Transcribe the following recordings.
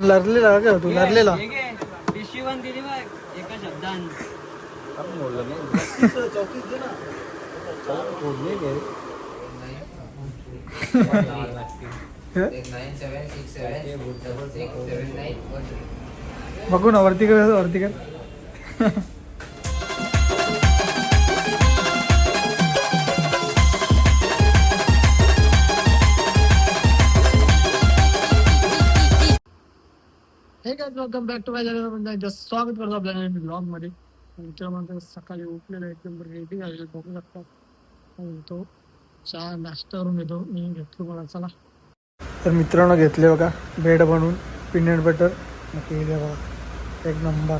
लरलेला का तू लरलेला पिशवी पण दिली बघ एका शब्दान बघू ना वरती कर वरती कर. हे काय welcome back to my channel. स्वागत करतो आपल्या नवीन ब्लॉग मध्ये. मित्रांनो सकाळी उठलेलं एकदम रेडी झालेलं बघू शकता. तो चहा नाश्ता करून घेतो मी घेतो मला चला. तर मित्रांनो घेतले बघा ब्रेड बनवून पीनट बटर केले बघा एक नंबर.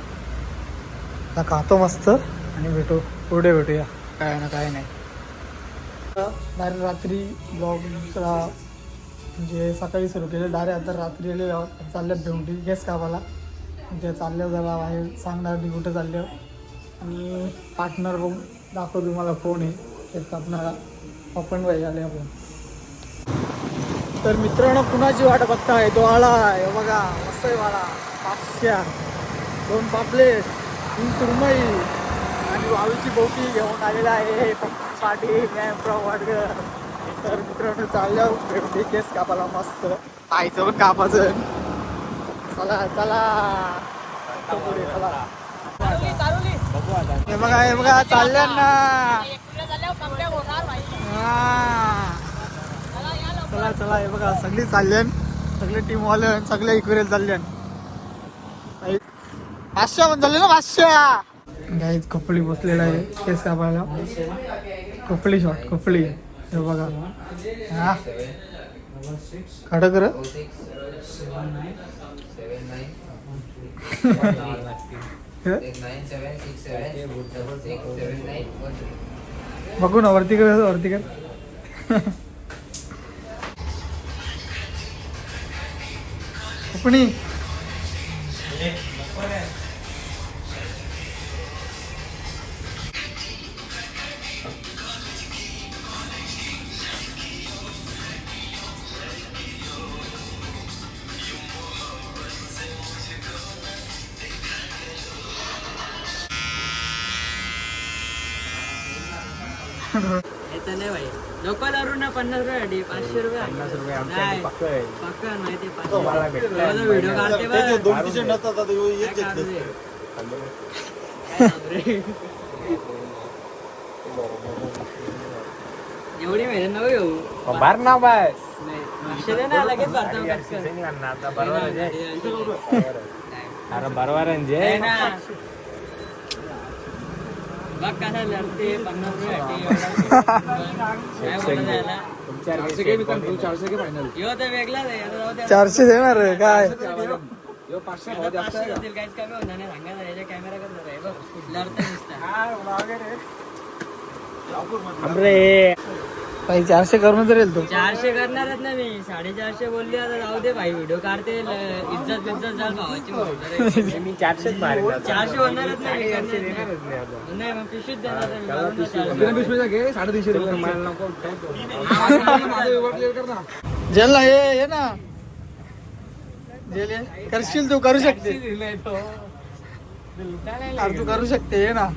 आता खातो मस्त आणि पुढे भेटूया काय ना काय नाही. डायरेक्ट रात्री ब्लॉग दुसरा म्हणजे सकाळी सुरू केलं डायरेक्ट आता रात्री आले चालले भेवटी गॅस कापाला. ते चालले जरा बाहेर सांगणार मी कुठं चालले आणि पार्टनर बघून दाखवतो तुम्हाला फोन आहे गॅस कापणारा आपण पाहिजे आले आपण. तर मित्रांनो कुणाची वाट बघताय तो आला आहे बघा मस्त आहे वाडा 500 2 पापलेट 3 सुरमई आणि वाळूची बोटी घेऊन आलेला आहे पाटी वाडकर. तर मित्रांनो चालल्या केस कापायला मस्त आईचं पण कापायचं. चला चला हे बघा हे बघा चालल्या ना. चला चला हे बघा सगळी चालल्यान सगळे टीम वाले सगळे इक्वेल चालल्यान. 500 पण चालले ना 500 गाईज. कपडी बसलेला आहे केस कापायला. कपडी शॉट कपडी हे बघा हा खडं कर बघू ना वरती कर वरती कर. कपडी येतं नाही भाई नको दारू ना 50 रुपये 500 रुपये 50 रुपये नाही पक्क आहे. पक्का नाही ते तो मला भेटला. 500 व्हिडिओ काढते बघ. त्याचे 2 टी-शर्ट नसतात आता काय काढू दे? काय सांगू रे? एवढी मेहनत नको घेऊ. बार ना बस नाही 500 दे ना लगेच भरतो पटकन. आता बरोबर आहे. अरे बरोबर आहे जे नाही ना बघ कसा लढते 50 रुपये काय बोलत याला. 400 के तू 400 के फायनल यो तर वेगळाच आहे आता जाऊ दे. 400 देणार काय. यो 500 आता 500 होतील काहीच कमी होणार नाही सांगायचं. याच्या कॅमेरा करणार आहे बघ लढतं नुसतं. अरे काही 400 करून तर येईल तो. 400 करणारच ना मी 450 बोलली आता जाऊ दे भाई व्हिडिओ काढते इज्जत जाल भावाची. मी 400 मारेन 400 होणारच नाही नाही मग पिशवीत देणार मी. घे 350 रुपये मला नको जेल ना ये ना जेल ये. करशील तू करू शकते अरे तू करू शकते ये ना.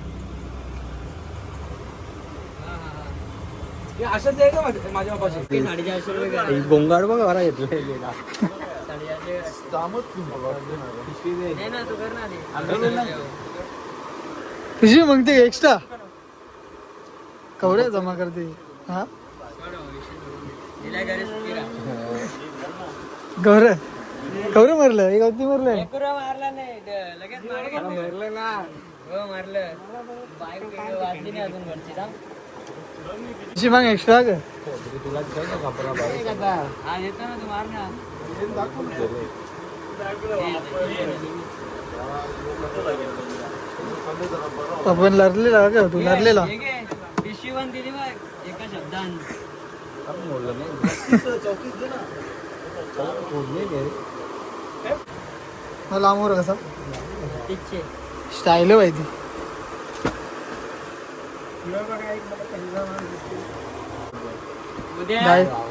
असंच आहे का माझ्या बापाशी 450 रुपये करा. गोंगाड बघ बरा घेतलेला 450 नाही ना तू कर ना ते. तुझी मग ते एक्स्ट्रा कवड्या जमा करते हा तिला घरी सुट्टी का? गौर गौर मारलं एक अगदी मारलं. एक रुपया मारला नाही लगेच मारलं ना हो मारलं. बाईक वाजली नाही अजून घरची थांब. तुझी मग एक्स्ट्रा ग तुला हा येतो ना तू मार ना. आपण लरलेला का तू लरलेला. पिशवी पण दिली बघ एका शब्दान. मला आमोर कसा तिचे स्टाईल आहे ती. उद्या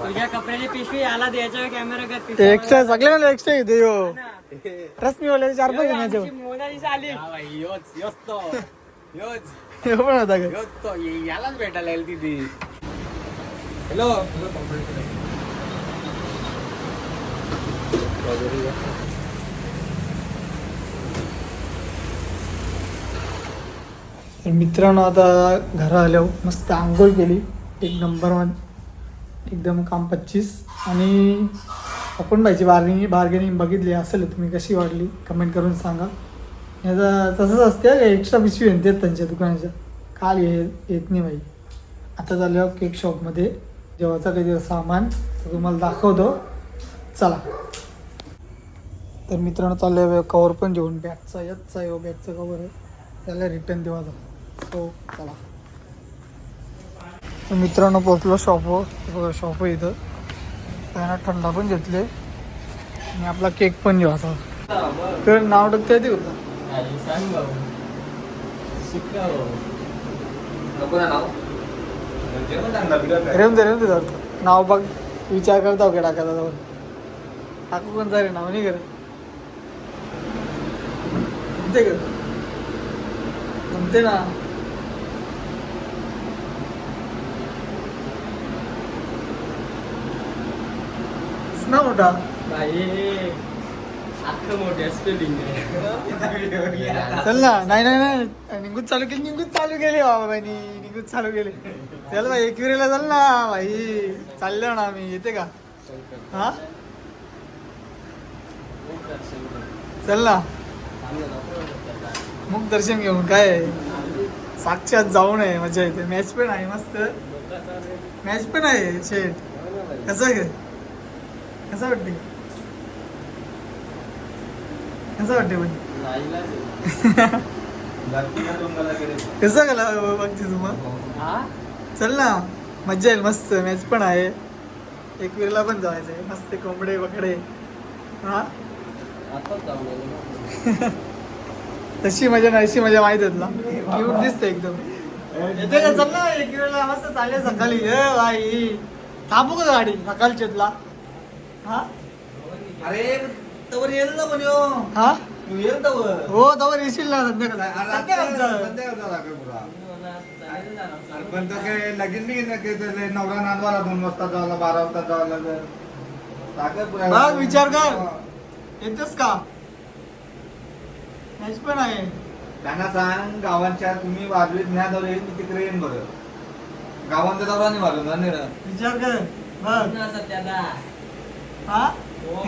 तुझ्या कपड्याची पिशवी याला द्यायचा कॅमेरा कर. एक्स्ट्रा सगळ्यांना एक्स्ट्रा घेते यो. रश्मी वाले 4-5 जण आमची मोनालिसा आली हे पण होता का यालाच भेटायला येईल तिथे. हॅलो तर मित्रांनो आता घरा आल्यावर मस्त आंघोळ केली, एक नंबर 1 एकदम काम 25. आणि आपण पाहिजे बार्गेनिंग बघितली असेल तुम्ही, कशी वाटली कमेंट करून सांगा. याचा तसंच असते एक्स्ट्रा पिशवी येतात त्यांच्या दुकानाच्या, काल येत नाही बाई. आता झालं केक शॉपमध्ये जेव्हाचा काही सामान तर तुम्हाला दाखवतो, चला. तर मित्रांनो चाललं कवर पण घेऊन, बॅगचा याचा आहे बॅगचं कवर आहे, त्याला रिटर्न देवा जा. सो चला. तर मित्रांनो पोचलो शॉप इथं. त्यांना थंडा पण घेतले आणि आपला केक पण घेऊ आता. तर नाव टाकता येते होतं रेम दे धरतो नाव बघ, विचार करता का टाकायचा जाऊन टाकू पण रे नाव नाही करत जमते का, जमते ना. ना मोठा मोठ्या स्पेलिंग चल ना. नाही निघून चालू केली बाबा बाई, निघून चालू केली. चल भाई एकविरीला चल ना भाई, चाललो ना आम्ही, येते का? हा चल ना, मुख दर्शन घेऊन काय साक्षात जाऊ नये, मजा येते. मॅच पण आहे मस्त, मॅच पण आहे शेट. कसं आहे, कसं वाटते, कसं वाटते पण कसं गेला बघते तुम्हाला. चल ना, मज्जा येईल मस्त. मॅच पण आहे, एकविरीला पण जायचं आहे मस्त, कोंबडे बकडे. हा तशी मजा नाही, अशी मजा माहित होत ना, क्यूट दिसते एकदम. येते का? चल ना एकविरीला मस्त चालले सकाळी. भाई थांबू का गाडी सकाळच्यातला? हा अरे तवर येईल ना पण यो. हा तू येईल तवर. हो तवर येशील ना संध्याकाळचं. पण तो काय लगीन नाही ना, ते नवरा नांदवाला 2 वाजता जावला, 12 वाजता जावं बघ विचार कर, येतोस का? मॅच पण आहे. त्यांना सांग गावांच्या तुम्ही वाजवीत न्या दौर येईल, मी तिकडे येईन बरं. गावांच्या दौरा नाही वाजवणार नाही. विचार कर बघ. सत्याला हा हो